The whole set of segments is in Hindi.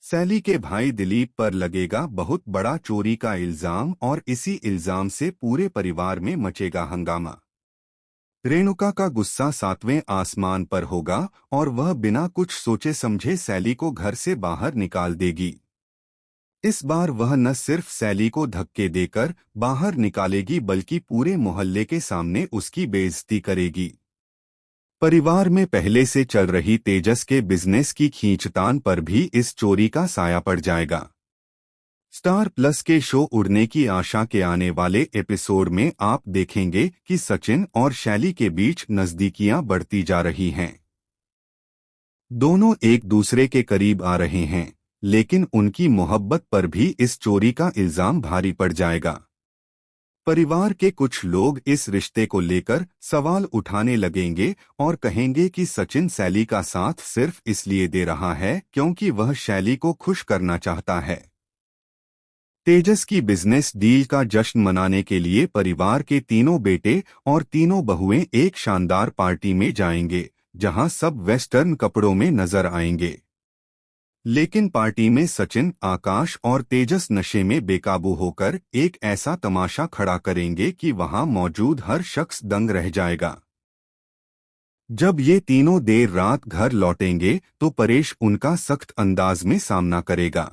सैली के भाई दिलीप पर लगेगा बहुत बड़ा चोरी का इल्जाम और इसी इल्जाम से पूरे परिवार में मचेगा हंगामा। रेणुका का गुस्सा सातवें आसमान पर होगा और वह बिना कुछ सोचे समझे सैली को घर से बाहर निकाल देगी। इस बार वह न सिर्फ सैली को धक्के देकर बाहर निकालेगी बल्कि पूरे मोहल्ले के सामने उसकी बेइज्जती करेगी। परिवार में पहले से चल रही तेजस के बिजनेस की खींचतान पर भी इस चोरी का साया पड़ जाएगा। स्टार प्लस के शो उड़ने की आशा के आने वाले एपिसोड में आप देखेंगे कि सचिन और शैली के बीच नजदीकियां बढ़ती जा रही हैं। दोनों एक दूसरे के करीब आ रहे हैं, लेकिन उनकी मोहब्बत पर भी इस चोरी का इल्जाम भारी पड़ जाएगा। परिवार के कुछ लोग इस रिश्ते को लेकर सवाल उठाने लगेंगे और कहेंगे कि सचिन शैली का साथ सिर्फ इसलिए दे रहा है क्योंकि वह शैली को खुश करना चाहता है। तेजस की बिजनेस डील का जश्न मनाने के लिए परिवार के तीनों बेटे और तीनों बहुएं एक शानदार पार्टी में जाएंगे, जहां सब वेस्टर्न कपड़ों में नजर आएंगे। लेकिन पार्टी में सचिन, आकाश और तेजस नशे में बेकाबू होकर एक ऐसा तमाशा खड़ा करेंगे कि वहां मौजूद हर शख्स दंग रह जाएगा। जब ये तीनों देर रात घर लौटेंगे तो परेश उनका सख्त अंदाज में सामना करेगा।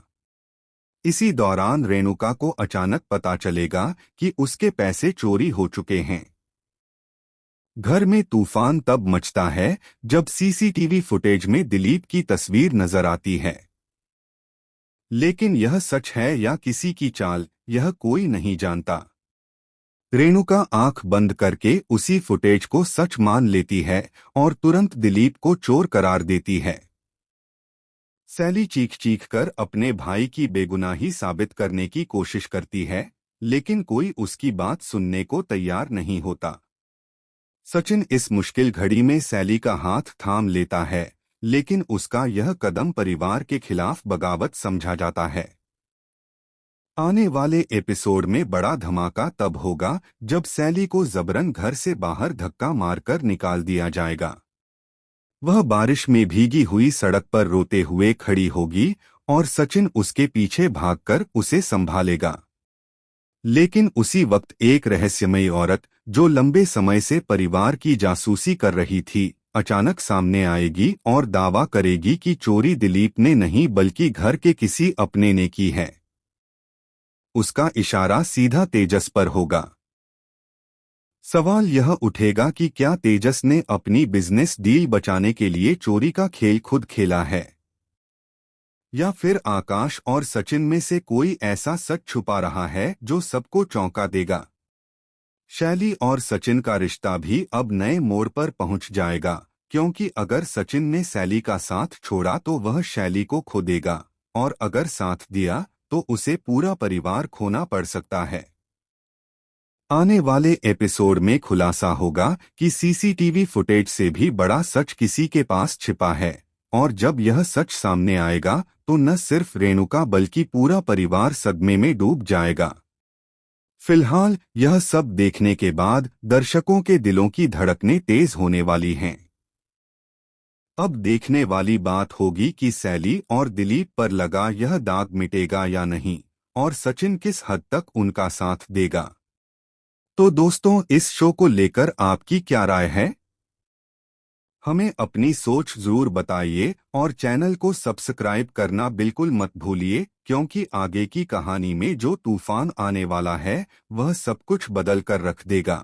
इसी दौरान रेणुका को अचानक पता चलेगा कि उसके पैसे चोरी हो चुके हैं। घर में तूफान तब मचता है जब सीसीटीवी फुटेज में दिलीप की तस्वीर नजर आती है। लेकिन यह सच है या किसी की चाल, यह कोई नहीं जानता। रेणुका आंख बंद करके उसी फुटेज को सच मान लेती है और तुरंत दिलीप को चोर करार देती है। सैली चीख चीख कर अपने भाई की बेगुनाही साबित करने की कोशिश करती है, लेकिन कोई उसकी बात सुनने को तैयार नहीं होता। सचिन इस मुश्किल घड़ी में सैली का हाथ थाम लेता है, लेकिन उसका यह कदम परिवार के खिलाफ बगावत समझा जाता है। आने वाले एपिसोड में बड़ा धमाका तब होगा जब सैली को जबरन घर से बाहर धक्का मारकर निकाल दिया जाएगा। वह बारिश में भीगी हुई सड़क पर रोते हुए खड़ी होगी और सचिन उसके पीछे भागकर उसे संभालेगा। लेकिन उसी वक्त एक रहस्यमयी औरत, जो लंबे समय से परिवार की जासूसी कर रही थी, अचानक सामने आएगी और दावा करेगी कि चोरी दिलीप ने नहीं बल्कि घर के किसी अपने ने की है। उसका इशारा सीधा तेजस पर होगा। सवाल यह उठेगा कि क्या तेजस ने अपनी बिजनेस डील बचाने के लिए चोरी का खेल खुद खेला है, या फिर आकाश और सचिन में से कोई ऐसा सच छुपा रहा है जो सबको चौंका देगा। शैली और सचिन का रिश्ता भी अब नए मोड़ पर पहुंच जाएगा, क्योंकि अगर सचिन ने शैली का साथ छोड़ा तो वह शैली को खो देगा, और अगर साथ दिया तो उसे पूरा परिवार खोना पड़ सकता है। आने वाले एपिसोड में खुलासा होगा कि सीसीटीवी फुटेज से भी बड़ा सच किसी के पास छिपा है, और जब यह सच सामने आएगा तो न सिर्फ रेणुका बल्कि पूरा परिवार सदमे में डूब जाएगा। फिलहाल यह सब देखने के बाद दर्शकों के दिलों की धड़कनें तेज होने वाली हैं। अब देखने वाली बात होगी कि सैली और दिलीप पर लगा यह दाग मिटेगा या नहीं, और सचिन किस हद तक उनका साथ देगा। तो दोस्तों, इस शो को लेकर आपकी क्या राय है? हमें अपनी सोच जरूर बताइए और चैनल को सब्सक्राइब करना बिल्कुल मत भूलिए, क्योंकि आगे की कहानी में जो तूफान आने वाला है वह सब कुछ बदल कर रख देगा।